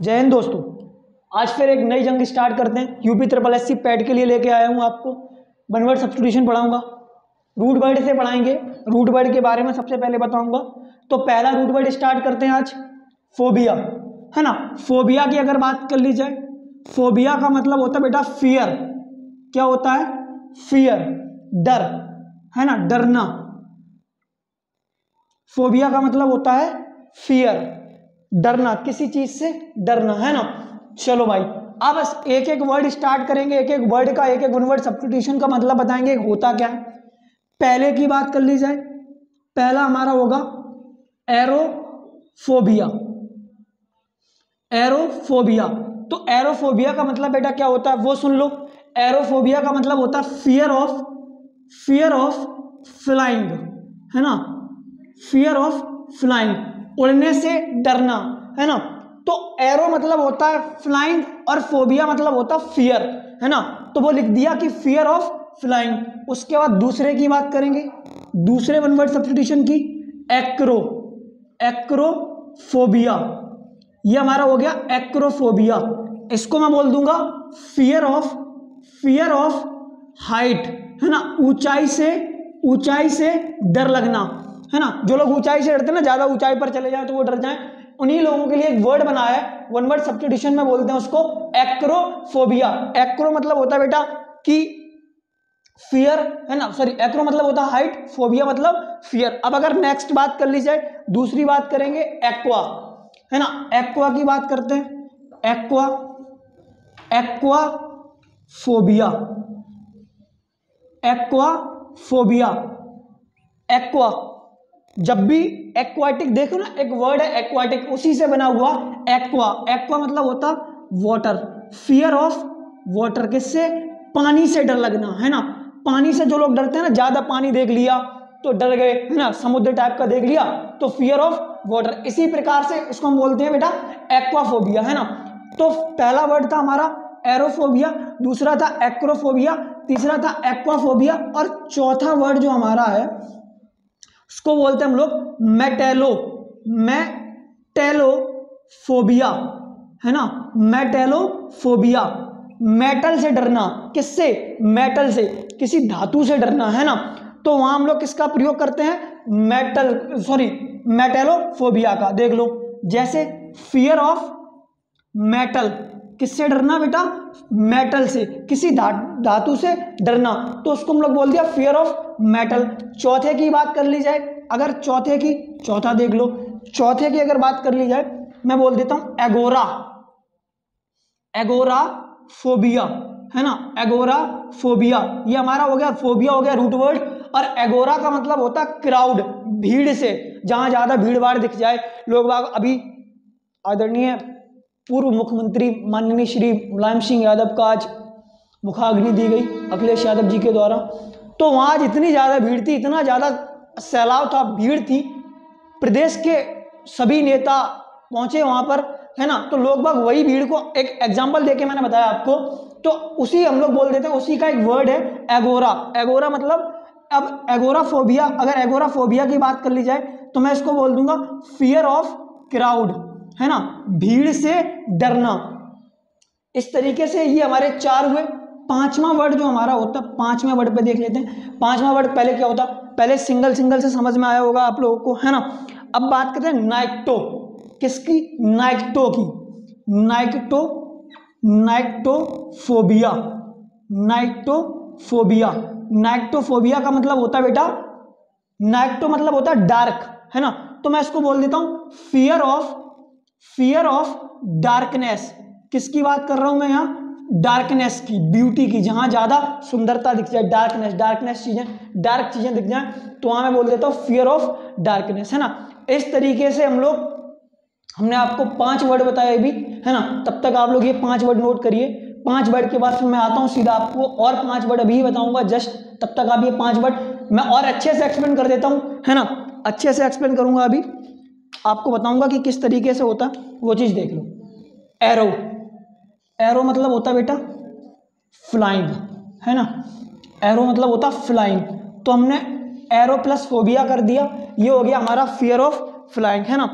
जय हिंद दोस्तों। आज फिर एक नई जंग स्टार्ट करते हैं। यूपी ट्रिपल एससी पैट के लिए लेके आया हूँ आपको। वन वर्ड सब्स्टिट्यूशन पढ़ाऊंगा, रूट वर्ड से पढ़ाएंगे। रूट वर्ड के बारे में सबसे पहले बताऊंगा। तो पहला रूट वर्ड स्टार्ट करते हैं आज, फोबिया, है ना। फोबिया की अगर बात कर ली जाए, फोबिया का मतलब होता है बेटा फियर। क्या होता है? फियर, डर, है ना, डरना। फोबिया का मतलब होता है फियर, डरना, किसी चीज से डरना, है ना। चलो भाई, अब बस एक एक वर्ड स्टार्ट करेंगे, एक एक वर्ड का, एक एक वन वर्ड सब्स्टिट्यूशन का मतलब बताएंगे होता क्या है। पहले की बात कर ली जाए, पहला हमारा होगा एरोफोबिया। एरोफोबिया, तो एरोफोबिया का मतलब बेटा क्या होता है वो सुन लो। एरोफोबिया का मतलब होता है फियर ऑफ फ्लाइंग, है ना। फियर ऑफ फ्लाइंग, उड़ने से डरना, है ना। तो एरो मतलब होता है फ्लाइंग और फोबिया मतलब होता है फियर, है ना। तो वो लिख दिया कि फियर ऑफ फ्लाइंग। उसके बाद दूसरे की बात करेंगे, दूसरे वन वर्ड सब्स्टिट्यूशन की, एक्रोफोबिया। ये हमारा हो गया एक्रोफोबिया। इसको मैं बोल दूंगा फियर ऑफ हाइट, है ना। ऊंचाई से डर लगना, है ना। जो लोग ऊंचाई से डरते हैं ना, ज्यादा ऊंचाई पर चले जाए तो वो डर जाए, उन्हीं लोगों के लिए एक वर्ड बनाया है, वन वर्ड सब्स्टिट्यूशन में बोलते हैं उसको एक्रोफोबिया। एक्रो मतलब होता है बेटा कि फियर, है ना, सॉरी, एक्रो मतलब होता है हाइट, फोबिया मतलब फियर। अब अगर नेक्स्ट बात कर ली जाए, दूसरी बात करेंगे एक्वा, है ना। एक्वा की बात करते हैं, एक्वा फोबिया। एक्वा, जब भी एक्वाटिक देखो ना, एक वर्ड है एक्वाटिक, उसी से बना हुआ एक्वा मतलब होता वाटर। फियर ऑफ वाटर, किससे? पानी से डर लगना, है ना। पानी से जो लोग डरते हैं ना, ज्यादा पानी देख लिया तो डर गए, है ना, समुद्र टाइप का देख लिया तो फियर ऑफ वाटर। इसी प्रकार से उसको हम बोलते हैं बेटा एक्वाफोबिया, है ना। तो पहला वर्ड था हमारा एरोफोबिया, दूसरा था एक्रोफोबिया, तीसरा था एक्वाफोबिया, और चौथा वर्ड जो हमारा है उसको बोलते हैं हम लोग मेटेलोफोबिया, है ना। मेटेलोफोबिया, मेटल से डरना, किससे? मेटल से, किसी धातु से डरना, है ना। तो वहां हम लोग किसका प्रयोग करते हैं? मेटेलोफोबिया का। देख लो, जैसे फियर ऑफ मेटल, किससे डरना बेटा? मेटल से, किसी धातु से डरना, तो उसको हम लोग बोल दिया फियर ऑफ मेटल। चौथे की बात कर ली जाए, अगर चौथा देख लो, चौथे की अगर बात कर ली जाए, मैं बोल देता हूं एगोराफोबिया, है ना। एगोराफोबिया, ये हमारा हो गया, फोबिया हो गया रूट वर्ड, और एगोरा का मतलब होता है क्राउड, भीड़ से, जहां ज्यादा भीड़ भाड़ दिख जाए। लोग बाग, अभी आदरणीय पूर्व मुख्यमंत्री माननीय श्री मुलायम सिंह यादव का आज मुखाग्नि दी गई अखिलेश यादव जी के द्वारा, तो वहां आज इतनी ज्यादा भीड़ थी, इतना ज्यादा सैलाब था, भीड़ थी, प्रदेश के सभी नेता पहुंचे वहां पर, है ना। तो लोग बाग वही भीड़ को, एक एग्जांपल देके मैंने बताया आपको, तो उसी हम लोग बोल देते हैं, उसी का एक वर्ड है एगोरा मतलब, अब एगोराफोबिया, अगर एगोराफोबिया की बात कर ली जाए तो मैं इसको बोल दूंगा फियर ऑफ क्राउड, है ना, भीड़ से डरना। इस तरीके से ये हमारे चार हुए। पांचवा वर्ड जो हमारा होता है, पांचवें वर्ड पे देख लेते हैं। पांचवा वर्ड पहले क्या होता? पहले सिंगल से समझ में आया होगा आप लोगों को, है ना। अब बात करते हैं नाइक्टो, किसकी? नाइक्टो की। नाइक्टोफोबिया का मतलब होता है बेटा, नाइक्टो मतलब होता है डार्क, है ना। तो मैं इसको बोल देता हूं फियर ऑफ डार्कनेस। किसकी बात कर रहा हूं मैं यहां? डार्कनेस की, ब्यूटी की, जहां ज्यादा सुंदरता दिख जाए, डार्कनेस चीजें, डार्क चीजें दिख जाए, तो वहां मैं बोल देता हूं फियर ऑफ डार्कनेस, है ना। इस तरीके से हमने आपको 5 वर्ड बताए भी, है ना। तब तक आप लोग ये 5 वर्ड नोट करिए। 5 वर्ड के बाद फिर मैं आता हूं सीधा आपको और 5 वर्ड अभी बताऊंगा जस्ट, तब तक आप ये 5 वर्ड मैं और अच्छे से एक्सप्लेन कर देता हूं, है ना। अच्छे से एक्सप्लेन करूंगा, अभी आपको बताऊंगा कि किस तरीके से होता, वो चीज देख लो। एरो मतलब होता बेटा फ्लाइंग, है ना। एरो मतलब होता फ्लाइंग, तो हमने एरो प्लस फोबिया कर दिया, ये हो गया हमारा फियर ऑफ फ्लाइंग, है ना।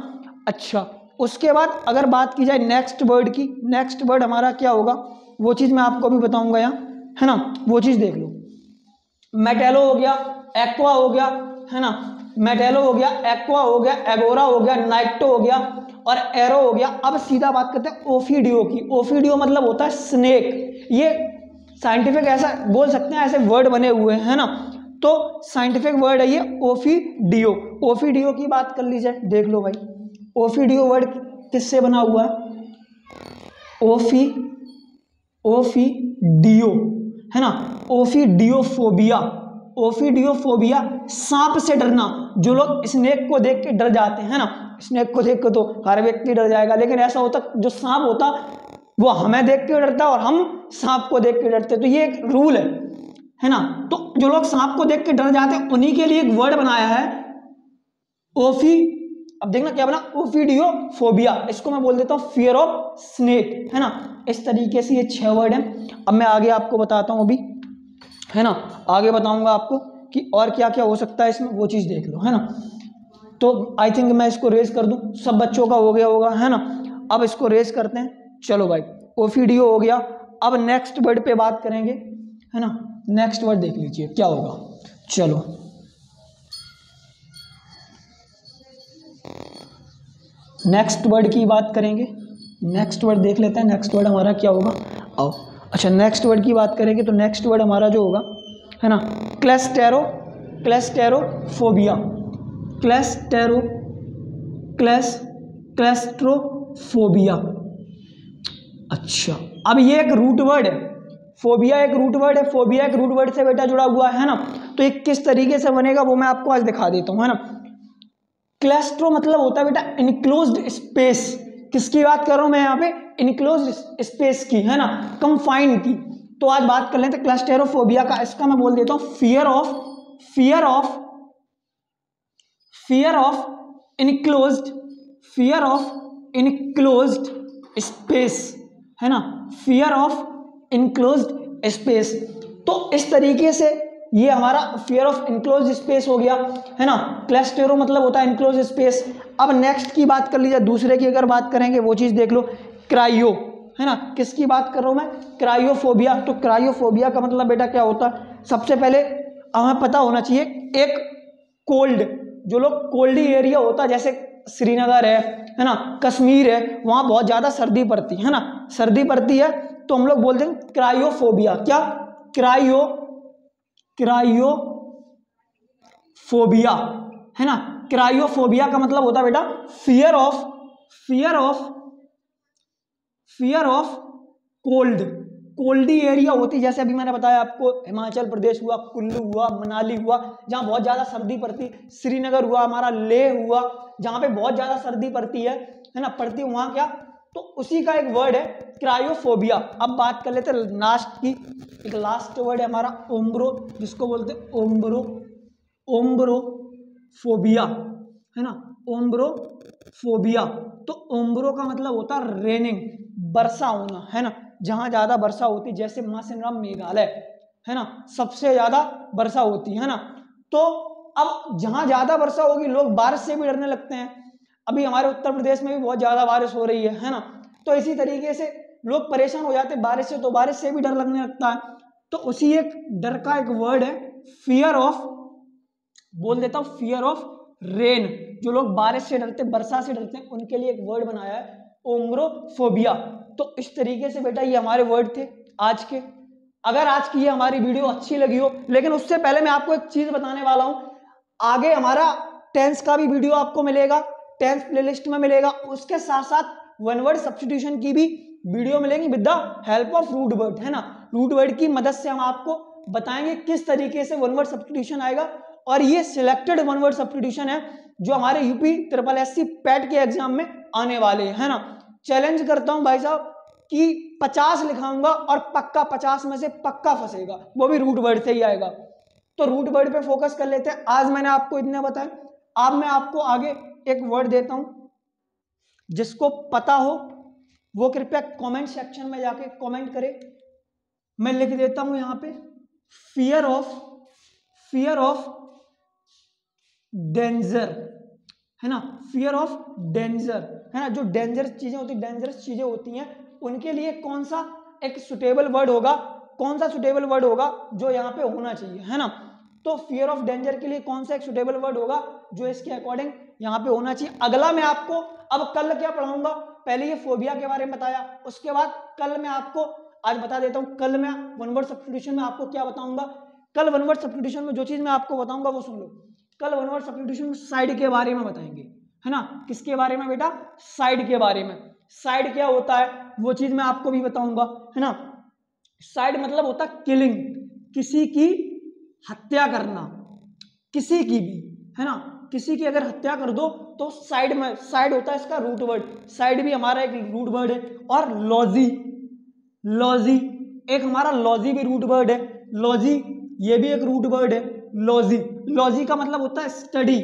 अच्छा, उसके बाद अगर बात की जाए नेक्स्ट वर्ड की, नेक्स्ट वर्ड हमारा क्या होगा वो चीज़ मैं आपको अभी बताऊंगा यहाँ, है ना, वो चीज़ देख लो। मेटेलो हो गया, एक्वा हो गया, है ना, मेटेलो हो गया, एक्वा हो गया, एगोरा हो गया, नाइट्टो हो गया और एरो हो गया। अब सीधा बात करते हैं ओफिडियो की। ओफिडियो मतलब होता है स्नेक। ये साइंटिफिक ऐसा बोल सकते हैं, ऐसे वर्ड बने हुए हैं, है ना, तो साइंटिफिक वर्ड है ये ओफिडियो। ओफिडियो की बात कर ली जाए, देख लो भाई ओफिडियो वर्ड किससे बना हुआ है, ओफिडियो, है ना, ओफिडियोफोबिया। ओफिडियोफोबिया सांप से डरना, जो लोग स्नेक को देख के डर जाते हैं ना, स्नेक को देख के तो हर व्यक्ति डर जाएगा, लेकिन ऐसा होता जो सांप होता वो हमें देख के डरता और हम सांप को देख के डरते, तो ये एक रूल है ना। तो जो लोग सांप को देख के डर जाते हैं उन्हीं के लिए एक वर्ड बनाया है ओफी, अब देखना क्या बना, ओफिडियोफोबिया। इसको मैं बोल देता हूँ फियर ऑफ स्नेक, है ना। इस तरीके से ये 6 वर्ड हैं। अब मैं आगे आपको बताता हूँ अभी, है ना, आगे बताऊंगा आपको कि और क्या क्या हो सकता है इसमें, वो चीज़ देख लो, है ना। तो आई थिंक मैं इसको रेज कर दूं, सब बच्चों का हो गया होगा, है ना। अब इसको रेज करते हैं, चलो भाई ओफिडियो हो गया। अब नेक्स्ट वर्ड पे बात करेंगे, है ना, नेक्स्ट वर्ड देख लीजिए क्या होगा, चलो नेक्स्ट वर्ड की बात करेंगे। नेक्स्ट वर्ड देख लेते हैं, नेक्स्ट वर्ड हमारा क्या होगा, आओ। अच्छा नेक्स्ट वर्ड की बात करेंगे तो नेक्स्ट वर्ड हमारा जो होगा, है ना, क्लेस्टेरोफोबिया। क्लेस्ट्रोफोबिया। अच्छा अब ये एक रूट वर्ड है, फोबिया एक रूट वर्ड है, फोबिया एक रूट वर्ड से बेटा जुड़ा हुआ है ना। तो ये किस तरीके से बनेगा वो मैं आपको आज दिखा देता हूँ, है ना। क्लेस्ट्रो मतलब होता है बेटा इनक्लोज्ड स्पेस। किसकी बात कर रहा हूं मैं यहाँ पे, इनक्लोज्ड स्पेस की, है ना, कंफाइंड की। तो आज बात कर लेते हैं क्लेस्टेरोफोबिया का। इसका मैं बोल देता हूँ फियर ऑफ इनक्लोज्ड स्पेस, है ना, फियर ऑफ इनक्लोज्ड स्पेस। तो इस तरीके से ये हमारा फियर ऑफ इनक्लोज स्पेस हो गया, है ना। क्लेस्टेरो मतलब होता है इनक्लोज स्पेस। अब नेक्स्ट की बात कर लीजिए, दूसरे की अगर बात करेंगे वो चीज देख लो, क्राइयो, है ना, किसकी बात कर रहा हूं मैं, क्राइयोफोबिया। तो क्राइयोफोबिया का मतलब बेटा क्या होता है, सबसे पहले हमें पता होना चाहिए, एक कोल्ड, जो लोग कोल्डी एरिया होता है जैसे श्रीनगर है ना, कश्मीर है, वहां बहुत ज्यादा सर्दी पड़ती है ना, सर्दी पड़ती है, तो हम लोग बोलते हैं क्राइयोफोबिया। क्या, क्राइयोफोबिया, है ना। क्राइयोफोबिया का मतलब होता है बेटा fear of cold. Koldi area होती, जैसे अभी मैंने बताया आपको, हिमाचल प्रदेश हुआ, कुल्लू हुआ, मनाली हुआ, जहां बहुत ज्यादा सर्दी पड़ती, श्रीनगर हुआ हमारा, लेह हुआ, जहां पे बहुत ज्यादा सर्दी पड़ती है ना, पड़ती है वहां क्या, तो उसी का एक वर्ड है क्रायोफोबिया। अब बात कर लेते हैं लास्ट की, एक लास्ट वर्ड है हमारा ओम्ब्रो, जिसको बोलते हैं ओम्ब्रोफोबिया, है ना, ओम्ब्रोफोबिया। तो ओम्ब्रो का मतलब होता है रेनिंग, वर्षा होना, है ना, जहां ज्यादा वर्षा होती, जैसे मासिनराम मेघालय, है ना, सबसे ज्यादा वर्षा होती है ना। तो अब जहां ज्यादा वर्षा होगी लोग बारिश से भी डरने लगते हैं। अभी हमारे उत्तर प्रदेश में भी बहुत ज्यादा बारिश हो रही है ना, तो इसी तरीके से लोग परेशान हो जाते हैं बारिश से, तो बारिश से भी डर लगने लगता है। तो उसी एक डर का एक वर्ड है फियर ऑफ, बोल देता हूं फियर ऑफ रेन। जो लोग बारिश से डरते, वर्षा से डरते हैं, उनके लिए एक वर्ड बनाया है ओम्ब्रोफोबिया। तो इस तरीके से बेटा ये हमारे वर्ड थे आज के। अगर आज की ये हमारी वीडियो अच्छी लगी हो, लेकिन उससे पहले मैं आपको एक चीज बताने वाला हूं, आगे हमारा टेंस का भी वीडियो आपको मिलेगा, टेंस प्लेलिस्ट में मिलेगा, उसके साथ साथ वन वर्ड सब्स्टिट्यूशन की भी वीडियो मिलेंगी with the help of root word, है ना। रूट वर्ड की मदद से हम आपको बताएंगे किस तरीके से वन वर्ड सब्स्टिट्यूशन आएगा। और ये सिलेक्टेड वन वर्ड सब्स्टिट्यूशन है जो हमारे यूपी SSC पैट के एग्जाम में आने वाले हैं, है ना। चैलेंज करता हूं भाई साहब कि 50 लिखाऊंगा और पक्का 50 में से पक्का फंसेगा, वो भी रूट वर्ड से ही आएगा। तो रूट वर्ड पे फोकस कर लेते हैं। आज मैंने आपको इतना बताया, अब मैं आपको आगे एक वर्ड देता हूं, जिसको पता हो वो कृपया कमेंट सेक्शन में जाके कमेंट करे। मैं लिख देता हूं यहां पे फियर ऑफ डेंजर, है ना, फियर ऑफ डेंजर। है ना, जो डेंजरस चीजें होती, डेंजरस चीजें होती हैं, उनके लिए कौन सा एक सुटेबल वर्ड होगा, कौन सा सुटेबल वर्ड होगा जो यहाँ पे होना चाहिए, है ना। तो फियर ऑफ डेंजर के लिए कौन सा एक सुटेबल वर्ड होगा जो इसके अकॉर्डिंग यहाँ पे होना चाहिए। अगला मैं आपको अब कल क्या पढ़ाऊंगा, पहले ये फोबिया के बारे में बताया, उसके बाद कल मैं आपको आज बता देता हूँ, कल मैं वन वर्ड सब्स्टिट्यूशन में आपको क्या बताऊंगा। कल वन वर्ड सब्स्टिट्यूशन में जो चीज मैं आपको बताऊंगा वो सुन लो। कल वन वर्ड सब्स्टिट्यूशन में साइड के बारे में बताएंगे, है ना। किसके बारे में बेटा, साइड के बारे में। साइड क्या होता है वो चीज मैं आपको भी बताऊंगा, है ना। साइड मतलब होता है किलिंग, किसी की हत्या करना, किसी की भी, है ना, किसी की अगर हत्या कर दो तो साइड में, साइड होता है इसका रूट वर्ड, साइड भी हमारा एक रूट वर्ड है। और लॉजी, लॉजी एक हमारा लॉजी भी रूट वर्ड है, लॉजी ये भी एक रूट वर्ड है। लॉजी, लॉजी का मतलब होता है स्टडी,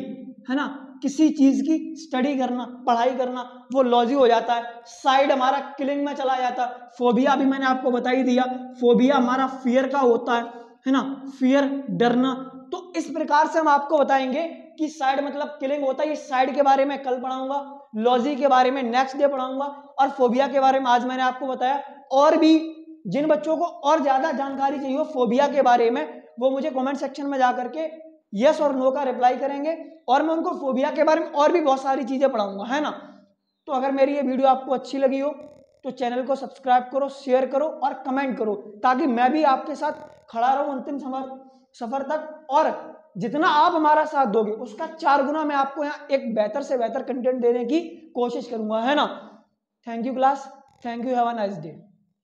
है ना, किसी चीज की स्टडी करना, पढ़ाई करना, वो लॉजी हो जाता है। साइड हमारा किलिंग में चला जाता है। फोबिया भी मैंने आपको बता ही दिया, फोबिया हमारा फियर का होता है ना, फियर डरना। तो इस प्रकार से हम आपको बताएंगे कि साइड मतलब किलिंग होता है। ये साइड के बारे में कल पढ़ाऊंगा, लॉजी के बारे में नेक्स्ट डे पढ़ाऊंगा, और फोबिया के बारे में आज मैंने आपको बताया। और भी जिन बच्चों को और ज्यादा जानकारी चाहिए हो फोबिया के बारे में, वो मुझे कमेंट सेक्शन में जाकर के यस और नो का रिप्लाई करेंगे, और मैं उनको फोबिया के बारे में और भी बहुत सारी चीजें पढ़ाऊंगा, है ना। तो अगर मेरी ये वीडियो आपको अच्छी लगी हो तो चैनल को सब्सक्राइब करो, शेयर करो और कमेंट करो, ताकि मैं भी आपके साथ खड़ा रहूं अंतिम सफर तक। और जितना आप हमारा साथ दोगे उसका 4 गुना मैं आपको यहाँ एक बेहतर से बेहतर कंटेंट देने की कोशिश करूंगा, है ना। Thank you class, thank you, have a nice day.